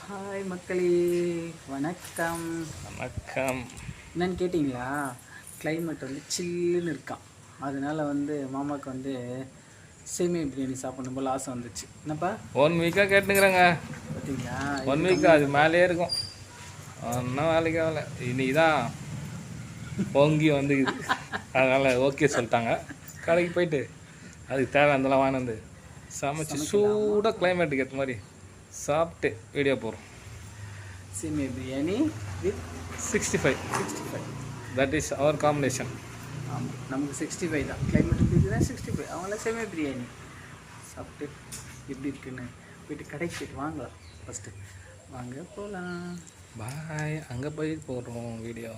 Hi மக்களே, வணக்கம். வணக்கம். என்னன்னு கேட்டிங்களா? கிளைமேட் வந்து சில்லுன்னு இருக்கான். அதனால வந்து மாமாவுக்கு வந்து சேமியா பிரியாணி சாப்பிடணும் போல் ஆசை வந்துச்சு. என்னப்பா 1 வீக்காக கேட்டுங்கிறேங்க. பார்த்தீங்களா? 1 வீக்கா அது மேலேயே இருக்கும். ஒன்றும் வேலைக்கு ஆகலை. இன்னைக்கு தான் பொங்கி வந்துக்குது. அதனால் ஓகே சொல்லிட்டாங்க. கடைக்கு போயிட்டு அதுக்கு தேவையானதெல்லாம் வாங்கினது சமைச்சு சூடாக கிளைமேட்டுக்கு ஏற்ற மாதிரி சாப்பிட்டு வீடியோ போகிறோம். சேமியா biryani with 65 that is our combination. ஆமாம், நமக்கு 65 தான். கிளைமேட்டுக்கு இதுதான் 65. அவங்களாம் சேமியா பிரியாணி சாப்பிட்டு எப்படி இருக்குன்னு போயிட்டு கடைக்கு போயிட்டு வாங்கலாம். ஃபஸ்ட்டு வாங்க போகலாம். பாய். அங்கே போய் போடுறோம் வீடியோ.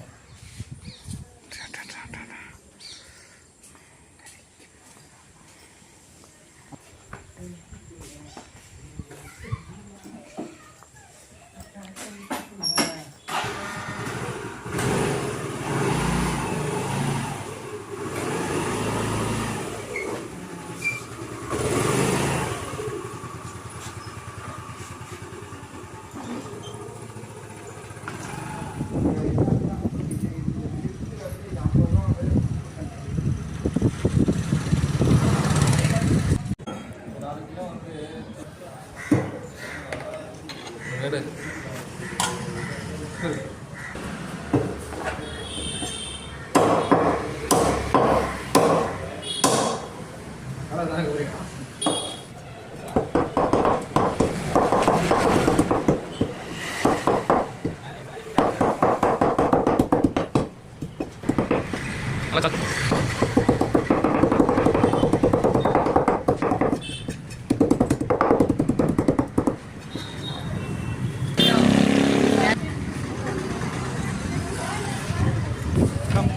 எடு.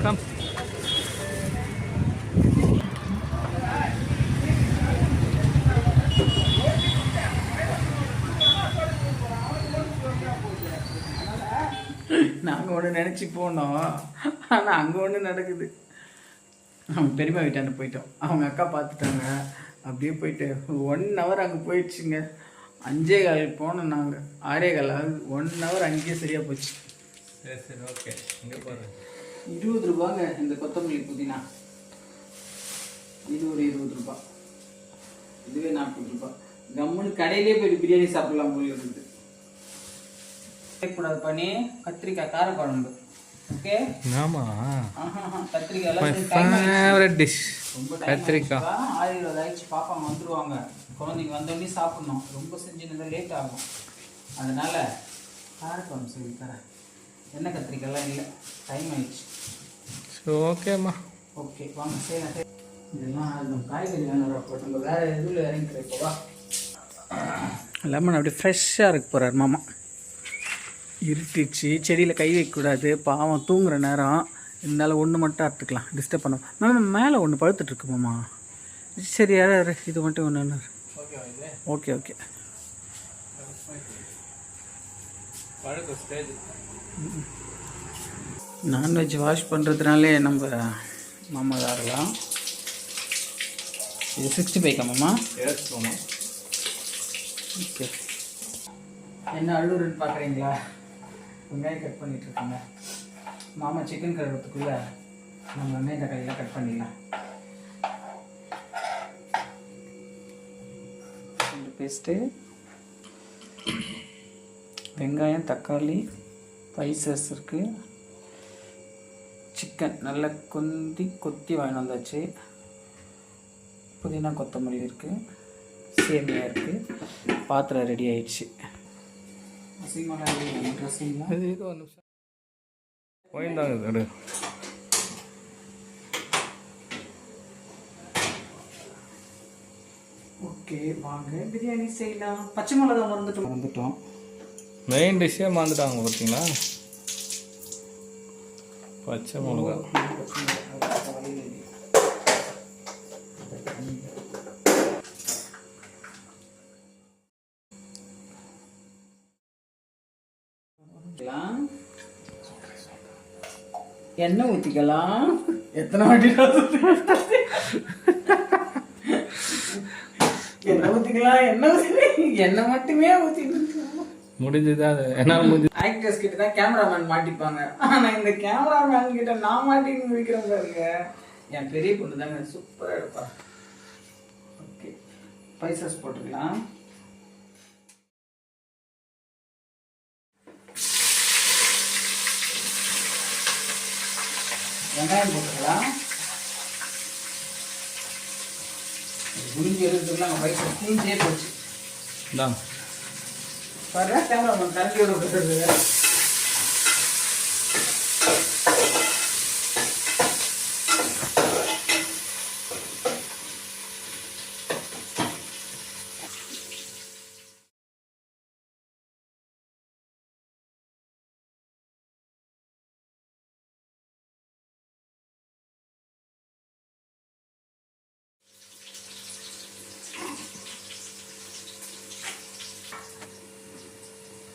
Come. நாங்கள் ஒன்று நினச்சி போனோம், ஆனால் அங்கே ஒன்று நடக்குது. அவங்க பெரியம்மா வீட்டாண்ட போயிட்டோம். அவங்க அக்கா பார்த்துட்டாங்க. அப்படியே போயிட்டு 1 ஹவர் அங்கே போயிடுச்சுங்க. 5:15 போனோம். நாங்கள் 6:15 ஆகுது. 1 ஹவர் அங்கேயே சரியாக போச்சு. சரி ஓகே. இங்கே போகிறேன். 20 ரூபாங்க இந்த கொத்தமல்லி புதினா. இது ஒரு 20 ரூபா. இதுவே 40 ரூபா. கம்முன்னு கடையிலே போயிட்டு பிரியாணி சாப்பிடலாம் போல இருக்குது. கூடாது பண்ணி கத்திரிக்காய் காரக்குழம்பு. ஓகே. ஆமாம். கத்திரிக்காய் ஃபேவரட் டிஷ் ரொம்ப கத்திரிக்காய். 6:20 ஆயிடுச்சு. பாப்பாங்க வந்துடுவாங்க. குழந்தைங்க வந்தோடனே சாப்பிடணும். ரொம்ப செஞ்சுன்னு லேட் ஆகும். அதனால காரக்குழம்பு சொல்லி தரேன். எண்ணெய் கத்திரிக்காய்லாம் இல்லை, டைம் ஆயிடுச்சு. ஓகேம்மா. ஓகே வாங்க செய்யலாம். இதெல்லாம் நம்ம காய்கறி வேணும். நம்ம வேறு எதுவும் இறங்கிக்கிறேன். இப்போ வா. லெமன் அப்படியே ஃப்ரெஷ்ஷாக இருக்க போகிறார் மாமா. இருட்டிச்சு, செடியில் கை வைக்கக்கூடாது, பாவம் தூங்குற நேரம். இருந்தாலும் ஒன்று மட்டும் அறுத்துக்கலாம், டிஸ்டர்ப் பண்ண. மேம் மேலே ஒன்று பழுத்துட்ருக்கு மாமா. சரி யார் இது மட்டும் ஒன்று. Okay okay. நான்வெஜ் வாஷ் பண்ணுறதுனாலே நம்ம மாமா ஆகலாம். இது 65 மாமா. ஓகே. என்ன அள்ளூருன்னு பார்க்குறீங்களா? வெங்காயம் கட் பண்ணிகிட்ருக்காங்க மாமா. சிக்கன் கழுவுறதுக்குள்ளே நம்ம வெங்காயம் தக்காளியெலாம் கட் பண்ணிடலாம். பேஸ்ட்டு, வெங்காயம், தக்காளி, ஸ்பைசஸ் இருக்குது. சிக்கன் நல்லா கொத்தி வாங்கிட்டு வந்தாச்சு. புதினா கொத்தமல்லி இருக்குது. சேமியா இருக்குது. பாத்திரம் ரெடி ஆயிடுச்சு. போயிருந்தாங்க. ஓகே வாங்க பிரியாணி செய்யலாம். பச்சை மிளகா மறந்துட்டோம். மெயின் டிஷ்ஷே மறந்துட்டாங்க பார்த்தீங்களா? பச்சை மிளகா. எண்ணெய் ஊற்றிக்கலாம். எத்தனை வாட்டி எண்ணெய் ஊற்றிக்கலாம். எண்ணெய் மட்டுமே ஊற்றிக்கலாம். முடிஞ்சது அது என்னால் முடிஞ்சு. ஆக்டர்ஸ் கிட்ட தான் கேமராமேன் மாட்டிப்பாங்க, ஆனால் இந்த கேமராமேன் கிட்ட நான் மாட்டின்னு முடிக்கிறேன் பாருங்க. என் பெரிய பொண்ணு தாங்க சூப்பராக எடுப்பா. ஓகே, ஸ்பைசஸ் போட்டுக்கலாம். வெங்காயம் போட்டுக்கலாம். குளிஞ்சு எடுத்துக்கலாம். ஸ்பைசஸ் குளிஞ்சே போச்சு. இந்தாங்க பாருங்க, கேமராமேன் கரண்டியோட போட்டுறது.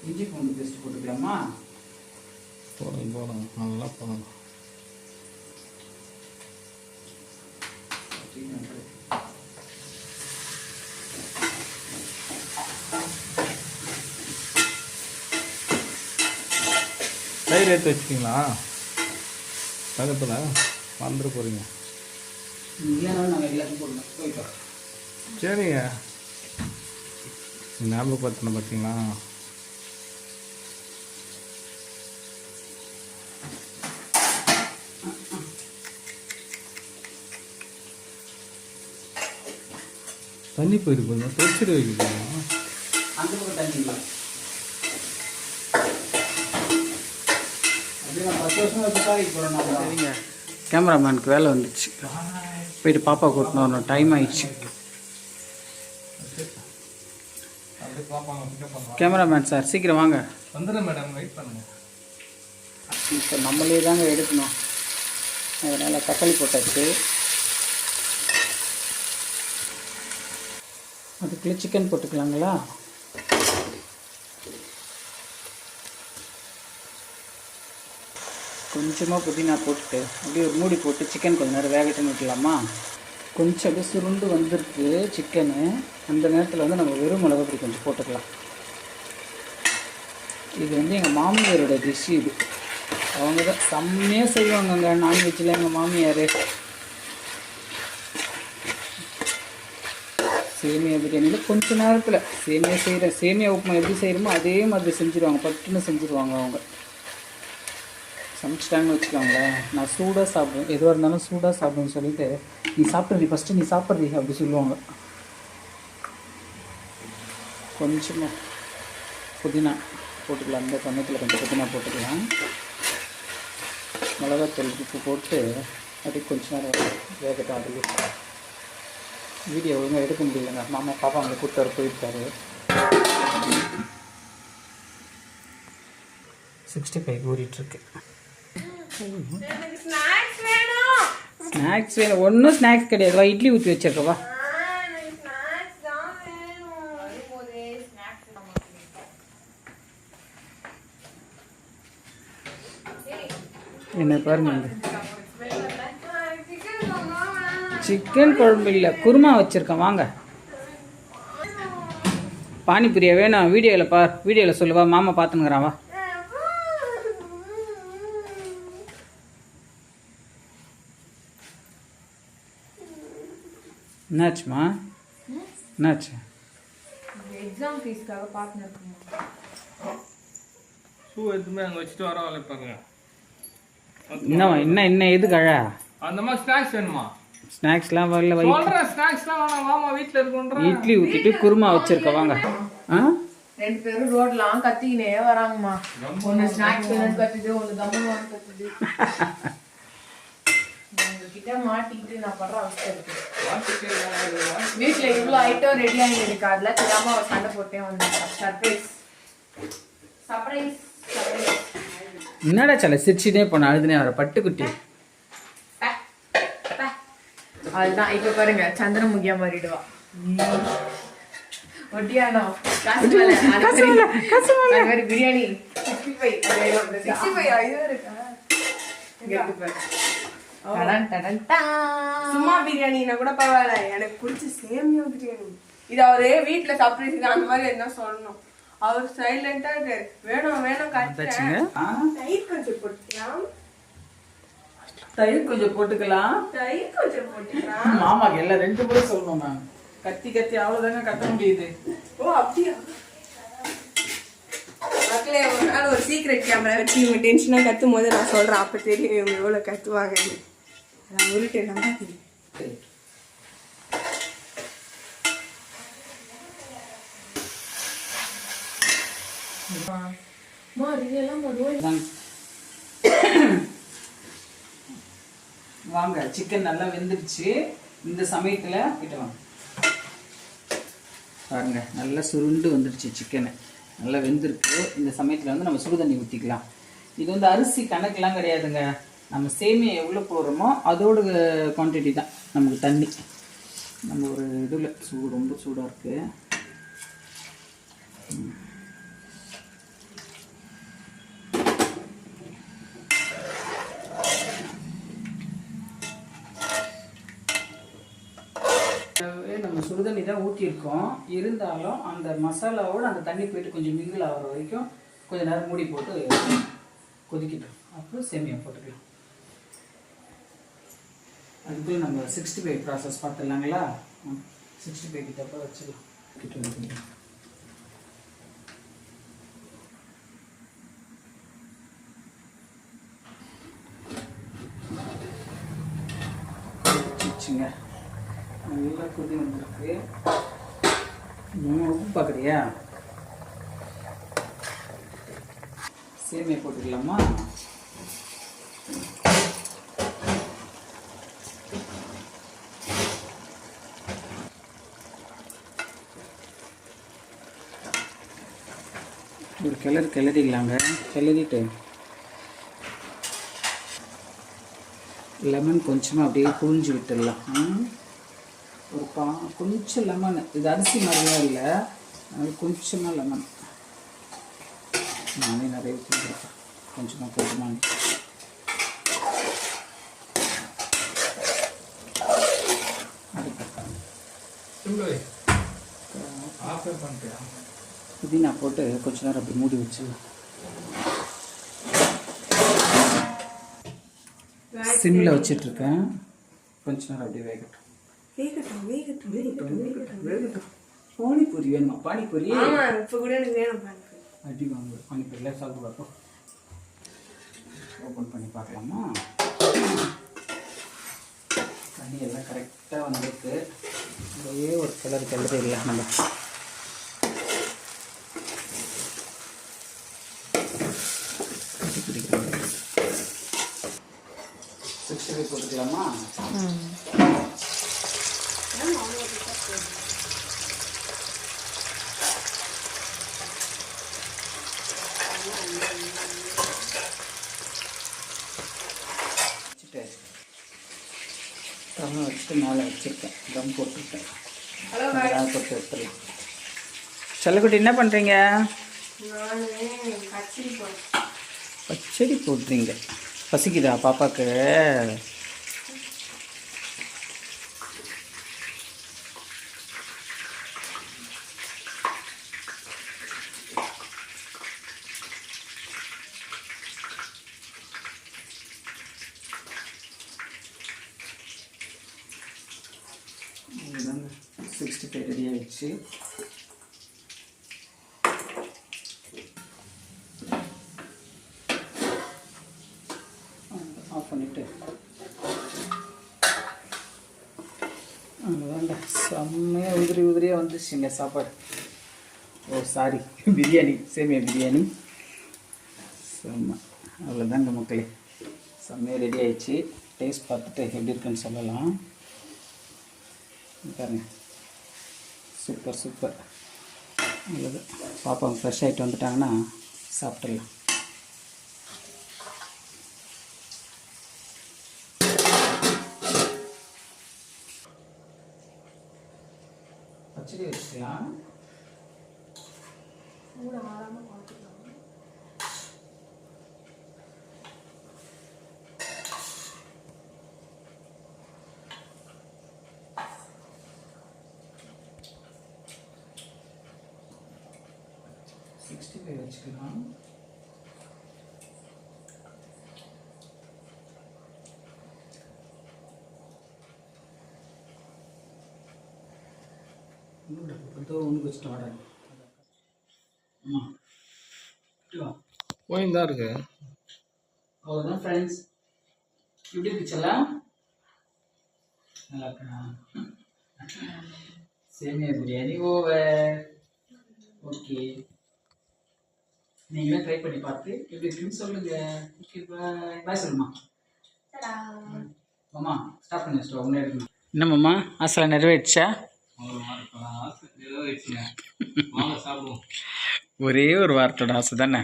இஞ்சி பூண்டு பேஸ்ட் போட்டுக்கலாமா? போதும் நல்லா போதும். தயிர் எடுத்து வச்சுக்கிங்களா? பக்கத்தில் வந்துட போகிறீங்க. இல்லைனாலும் நாங்கள் எல்லாத்தையும் போடணும். போய்ட்டோம். சரிங்க, ஞாபகப்படுத்தின பார்த்தீங்களா? தண்ணி போயிருக்கு, கொஞ்சம் தொச்சிட்டு வைக்கணும். அந்த பக்கம் தண்ணி இல்லை. அப்படியே 10 வருஷமாக துப்பாக்கி போகிறோம். சரிங்க, கேமராமேனுக்கு வேலை வந்துச்சு. போயிட்டு பாப்பா கூட்டின்னு வரணும், டைம் ஆயிடுச்சு. கேமராமேன் சார் சீக்கிரம் வாங்க. வந்துடுறேன் மேடம், வெயிட் பண்ணுங்க. இப்போ நம்மளே தாங்க எடுக்கணும், அதனால் தக்காளி போட்டாச்சு. அதுக்குள்ளே சிக்கன் போட்டுக்கலாங்களா? கொஞ்சமாக புதினா போட்டுட்டு அப்படியே ஒரு மூடி போட்டு சிக்கன் கொஞ்சம் நேரம் வேகட்டுன்னு விட்டுலாமா? கொஞ்சம் அப்படியே சுருண்டு வந்திருக்கு சிக்கனு. அந்த நேரத்தில் வந்து நம்ம வெறும் மிளகா பொடி கொஞ்சம் போட்டுக்கலாம். இது வந்து எங்கள் மாமியாரோட டிஷ். இது அவங்க தான் செம்மையாக செய்வாங்கங்க நான்வெஜ்ஜில் எங்கள் மாமியார். சேமியா பிரியாணியில் கொஞ்ச நேரத்தில் சேமியா உப்புமா எப்படி செய்கிறோமோ அதே மாதிரி செஞ்சுருவாங்க, பட்டுன்னு செஞ்சுருவாங்க. அவங்க சமைச்சிட்டாங்கன்னு வச்சுக்கோங்களேன். நான் சூடாக சாப்பிடுவேன், எதுவாக இருந்தாலும் சூடாக சாப்பிடுன்னு சொல்லிட்டு, நீ சாப்பிட்றீ ஃபஸ்ட்டு, நீ சாப்பிட்றீ அப்படி சொல்லுவாங்க. கொஞ்சமாக புதினா போட்டுக்கலாம், அந்த சமயத்தில் கொஞ்சம் புதினா போட்டுக்கலாம். மிளகாத்தூள் உப்பு போட்டு அப்படியே கொஞ்ச நேரம் வேகட்டும். அதுலேயே வீடியோ ஒழுங்காக எடுக்க முடியலங்க, மாமா பாப்பா அங்கே கூப்பிட்டு போயிருக்காரு. 65 ஊறிட்டுருக்கு. ஸ்நாக்ஸ் வேணும்? ஒன்றும் ஸ்நாக்ஸ் கிடையாது, வா இட்லி ஊற்றி வச்சிருக்கவா. என்ன பாருங்க, சிக்கன் குழம்பு இல்லை, குருமா வச்சுருக்கேன். வாங்க, பானிபூரியா வேணும்? வீடியோவில் வீடியோவில் சொல்லுவா, மாமா பார்த்துனுங்கிறான். வா. என்னாச்சுமா? என்னாச்சு? எக்ஸாம் ஃபீஸ்க்காக பார்ட்னர் ஷூ எடுத்துமே அங்கே வச்சுட்டு வரவாங்க பாருங்க. என்ன எதுக்கு அழ? அந்த மாதிரி ஸ்நாக்ஸ் வேணுமா? ஸ்நாக்ஸ்லாம் வரல, ஸ்நாக்ஸ்லாம் வேணாம், மாமா வீட்டில் இருக்குன்ற. இட்லி ஊற்றிட்டு குருமா வச்சிருக்க. வாங்க. ஆ, 2 பேரும் ரோட்லாம் கத்திக்கினே வராங்கம்மா. ஒன்று ஸ்நாக்ஸ் வேணும்னு கத்துது, ஒன்று தம்முன்னு கத்துது. உங்ககிட்ட மாட்டிக்கிட்டு நான் படுற அவஸ்தை இருக்கு. வீட்டில் இவ்வளோ ஐட்டம் ரெடியாக இருக்கு, அதில் தெரியாம அவர் சண்டை போட்டே வந்தேன். Surprise surprise surprise. என்னடா சில சிரிச்சுனே போன அழுதுனே வர பட்டுக்குட்டி. அதுதான் இப்ப பாருங்க, சந்திரமுகியா மாறிடுவா. ஒட்டியானோ பிரியாணி 65 சும்மா பிரியாணினா கூட பரவாயில்ல, எனக்கு பிடிச்ச சேமியா பிரியாணி. இது அவரே வீட்டுல சர்ப்ரைஸ் அந்த மாதிரி என்ன சொல்லணும். அவர் சைலண்டா இருக்காரு. வேணும் வேணும் வந்தாச்சுங்க. கத்துறேன். தயிர் கொஞ்சம் போட்டுக்கலாம். தயிர் கொஞ்சம் போட்டுக்கலாம். தயிர் கொஞ்சம் போட்டுக்கலாம். மாமாக்கு எல்லாம் 2 முறை சொல்லணும். நான் கத்தி கத்தி அவ்வளவுதாங்க கத்த முடியுது. ஓ அப்படியா? மக்களே, ஒரு நாள் ஒரு சீக்ரெட் கேமரா வச்சு இவங்க டென்ஷனா கத்தும் போது நான் சொல்றேன். அப்ப தெரியும் இவங்க எவ்வளவு கத்துவாங்க. நான் உருட்டு நம்ப தெரியும். வாங்க, சிக்கன் நல்லா வெந்துருச்சு. இந்த சமயத்துல கிட்ட வாங்க பாருங்க, நல்லா சுருண்டு வந்துருச்சு சிக்கனு, நல்லா வெந்திருக்கு. இந்த சமயத்துல வந்து நம்ம சுடு தண்ணி ஊற்றிக்கலாம். இது வந்து அரிசி கணக்கெல்லாம் கிடையாதுங்க. நம்ம சேமியா எவ்வளோ போடுறோமோ அதோட குவான்டிட்டி தான் நமக்கு தண்ணி. நம்ம ஒரு இதில் ரொம்ப சூடாக இருக்குது. நம்ம சுடுதண்ணி தான் ஊற்றிருக்கோம். இருந்தாலும் அந்த மசாலாவோட அந்த தண்ணி போயிட்டு கொஞ்சம் மிங்கிள் ஆகிற வரைக்கும் கொஞ்சம் நேரம் மூடி போட்டு கொதிக்கிட்டோம். அப்புறம் சேமியா போட்டுக்கலாம். அதுக்குள்ளே நம்ம 65 ப்ராசஸ் பார்த்துடலாங்களா? 65 கிட்டப்போ வச்சுக்கலாம். வச்சுங்க, நல்லா கொதி வந்துருக்கு. உப்பு பார்க்குறியா? சேமியா போட்டுக்கலாமா? ஒரு கிளறிக்கலாங்க. கிளறிட்டு லெமன் கொஞ்சமாக அப்படியே புழிஞ்சு விட்டுடலாம். ஒரு கொஞ்சம் லெமன், இது அரிசி மாதிரிலாம் இல்லை, அது கொஞ்சமாக லெமன். நானே நிறைய ஊற்றிருக்கேன். கொஞ்சமாக போட்டுமாங்க. புதினா போட்டு கொஞ்ச நேரம் அப்படி மூடி வச்சிடலாம். சிம்மில் வச்சிட்ருக்கேன். கொஞ்ச நேரம் அப்படியே வேகட்டும். வேகட்டும். பானிபூரி வேணுமா? பானிபூரி இப்போ கூட எனக்கு வேணும். அடி வாங்க. பானிபூரியில் சாப்பிட்டு பார்ப்போம். ஓப்பன் பண்ணி பார்க்கலாமா? தண்ணி எல்லாம் கரெக்டாக வந்துருக்கு. ஒரே ஒரு கிளறு இல்லை நம்ம. போட்டுக்கலாமா? வச்சுட்டு மேலே வச்சுருக்கேன். தம் போட்டுருக்கேன். போட்டு எடுத்துடலாம். செல்லக்குட்டி என்ன பண்ணுறீங்க? பச்சடி போடுறீங்க. பசிக்குதா பாப்பாக்கு? இதுதாங்க 65 ரெடி ஆகிடுச்சு. ஆஃப் பண்ணிவிட்டு அவ்வளோதாங்க. செம்மையாக உதிரியாக வந்துச்சுங்க சாப்பாடு. ஓ சாரி, பிரியாணி, சேமியா பிரியாணி. செம்ம. அவ்வளோதாங்க மக்களே, செம்மையாக ரெடி ஆகிடுச்சு. டேஸ்ட் பார்த்துட்டு எப்படி இருக்குன்னு சொல்லலாம். பாருங்க, சூப்பர். நல்லது. பாப்பா ஃப்ரெஷ் ஆகிட்டு வந்துட்டாங்கன்னா சாப்பிட்டுடலாம். பச்சடி வச்சுக்கலாம். 65 வச்சுக்கலாம். ஒன்று வச்சுட்டு வரேன். போயின்னு தான் இருக்கு. அவ்வளோதான் ஃப்ரெண்ட்ஸ். எப்படி இருந்துச்செல்லாம் நல்லா இருக்கா? சேமியா பிரியாணி ஓவர். ஓகே, நீங்களும் ட்ரை பண்ணி பார்த்து எப்படி இருக்குன்னு சொல்லுங்க. ஓகே, பாய். பாய் சொல்லுமா. மாமா ஸ்டாப் பண்ணி வச்சுட்டு ஒன்றே எடுக்கணும். என்ன மாமா, ஆசை நிறைவேறிச்சா? ஒரே ஒரு வாரத்தோட ஆசை தானே.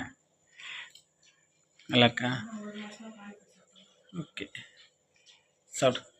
நல்லா இருக்கா? ஓகே, சாப்பிடு.